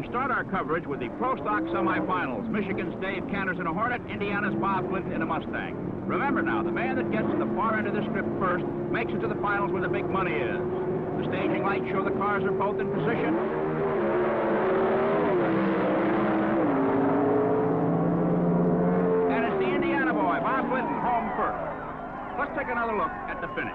start our coverage with the Pro Stock semifinals. Michigan's Dave Canners in a Hornet, Indiana's Bob Clinton in a Mustang. Remember now, the man that gets to the far end of the strip first makes it to the finals where the big money is. The staging lights show the cars are both in position. And it's the Indiana boy, Bob Clinton, home first. Let's take another look at the finish.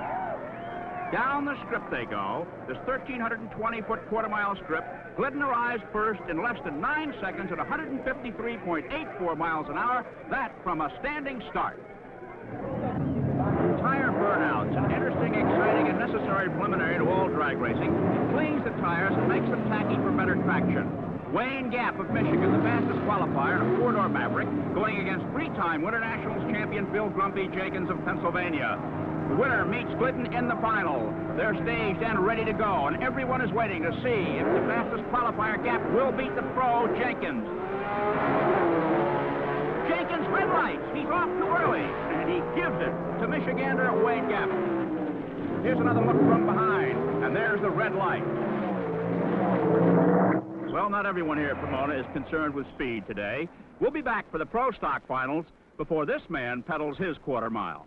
Down the strip they go, this 1,320-foot quarter-mile strip. Glidden arrives first in less than 9 seconds at 153.84 miles an hour. That from a standing start. Tire burnouts, an interesting, exciting, and necessary preliminary to all drag racing. It cleans the tires and makes them tacky for better traction. Wayne Gap of Michigan, the fastest qualifier in a four-door Maverick, going against three-time Winternationals champion Bill Grumpy Jenkins of Pennsylvania. The winner meets Glidden in the final. They're staged and ready to go, and everyone is waiting to see if the fastest qualifier Gap will beat the pro Jenkins. Jenkins red lights. He's off too early, and he gives it to Michigander Wayne Gap. Here's another look from behind, and there's the red light. Well, not everyone here at Pomona is concerned with speed today. We'll be back for the Pro Stock finals before this man pedals his quarter mile.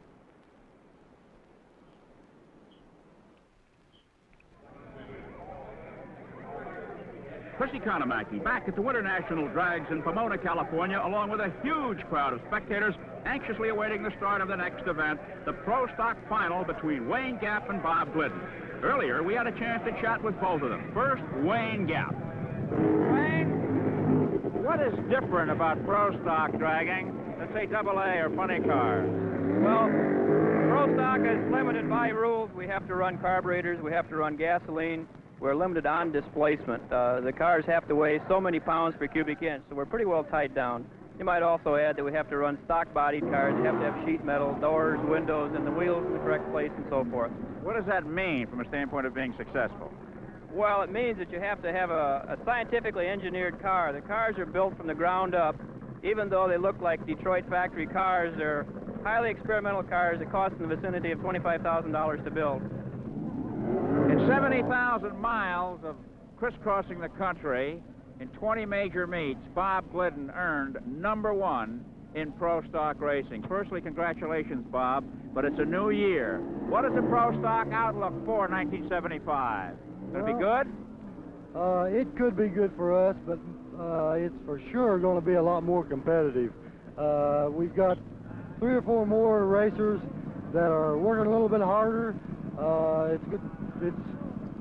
Chrissy Conamacky back at the Winternational Drags in Pomona, California, along with a huge crowd of spectators anxiously awaiting the start of the next event, the Pro Stock final between Wayne Gap and Bob Glidden. Earlier, we had a chance to chat with both of them. First, Wayne Gap. Wayne, what is different about Pro Stock dragging than, say, AA or funny cars? Well, Pro Stock is limited by rules. We have to run carburetors, we have to run gasoline. We're limited on displacement. The cars have to weigh so many pounds per cubic inch, so we're pretty well tied down. You might also add that we have to run stock-bodied cars. You have to have sheet metal, doors, windows, and the wheels in the correct place and so forth. What does that mean from a standpoint of being successful? Well, it means that you have to have a scientifically engineered car. The cars are built from the ground up. Even though they look like Detroit factory cars, they're highly experimental cars that cost in the vicinity of $25,000 to build. In 70,000 miles of crisscrossing the country, in 20 major meets, Bob Glidden earned #1 in Pro Stock racing. Firstly, congratulations, Bob, but it's a new year. What is the Pro Stock outlook for 1975? Going to be good? It could be good for us, but it's for sure going to be a lot more competitive. We've got 3 or 4 more racers that are working a little bit harder. It's good. It's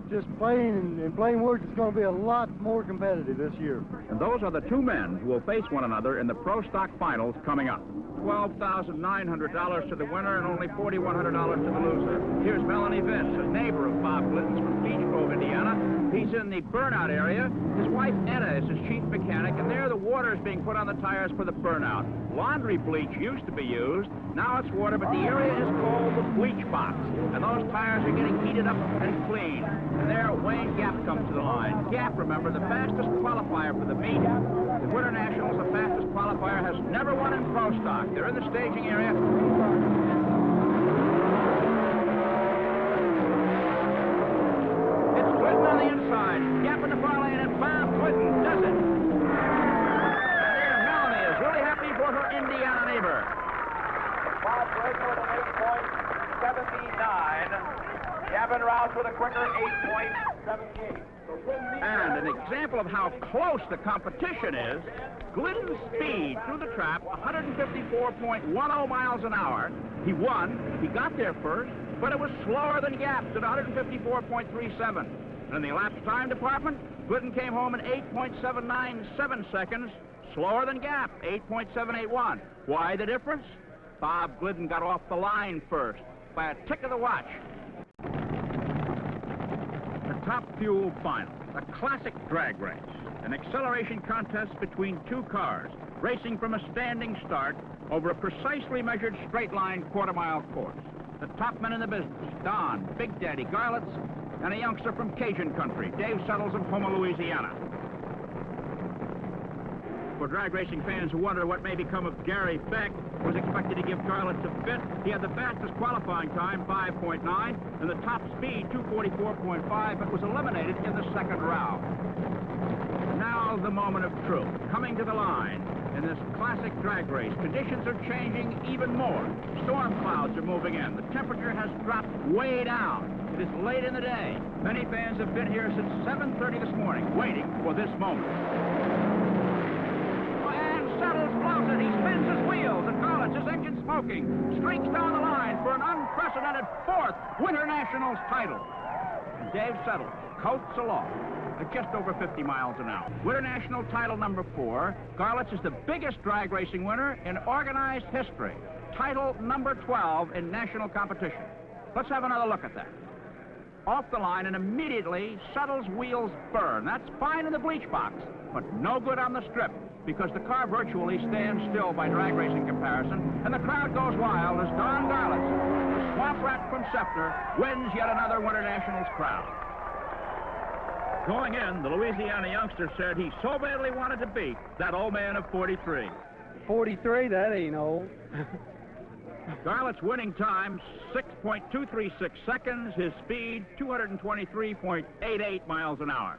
just plain, in plain words, it's going to be a lot more competitive this year. And those are the two men who will face one another in the Pro Stock finals coming up. $12,900 to the winner and only $4,100 to the loser. Here's Melanie Vince, a neighbor of Bob Glidden's from Beach Grove, Indiana. He's in the burnout area. His wife, Etta, is his chief mechanic, and there the water is being put on the tires for the burnout. Laundry bleach used to be used. Now it's water, but the area is called the bleach box. And those tires are getting heated up and cleaned. And there, Wayne Gap comes to the line. Gap, remember, the fastest qualifier for the meet. The Winternationals, the fastest qualifier, has never won in Pro Stock. They're in the staging area. It's Glidden on the inside. Gap in the far lane, and Bob Glidden does it. And there, Melanie is really happy for her Indiana neighbor. Bob Glidden with an 8.79. Gavin Rouse with a quicker 8.78. And an example of how close the competition is, Glidden's speed through the trap, 154.10 miles an hour. He won. He got there first, but it was slower than Gap's at 154.37. And in the elapsed time department, Glidden came home in 8.797 seconds, slower than Gap, 8.781. Why the difference? Bob Glidden got off the line first by a tick of the watch. The Top Fuel Final, a classic drag race, an acceleration contest between two cars, racing from a standing start over a precisely measured straight-line quarter-mile course. The top men in the business, Don, Big Daddy Garlitz, and a youngster from Cajun country, Dave Settles of Houma, Louisiana. For drag racing fans who wonder what may become of Gary Beck, was expected to give Garlitz a fit. He had the fastest qualifying time, 5.9, and the top speed, 244.5, but was eliminated in the second round. Now the moment of truth, coming to the line. In this classic drag race, conditions are changing even more. Storm clouds are moving in. The temperature has dropped way down. It is late in the day. Many fans have been here since 7:30 this morning, waiting for this moment. And Settles blows it. He spins his wheels and Garlits, his engine smoking, streaks down the line for an unprecedented 4th Winternationals title. And Dave Settles coats along at just over 50 miles an hour. Winternational title number 4. Garlits is the biggest drag racing winner in organized history. Title number 12 in national competition. Let's have another look at that. Off the line, and immediately Settles' wheels burn. That's fine in the bleach box, but no good on the strip, because the car virtually stands still by drag racing comparison, and the crowd goes wild as Don Garlits, the swamp rat from Scepter, wins yet another Winternationals crown. Going in, the Louisiana youngster said he so badly wanted to beat that old man of 43. 43, that ain't old. Garlits' winning time, 6.236 seconds. His speed, 223.88 miles an hour.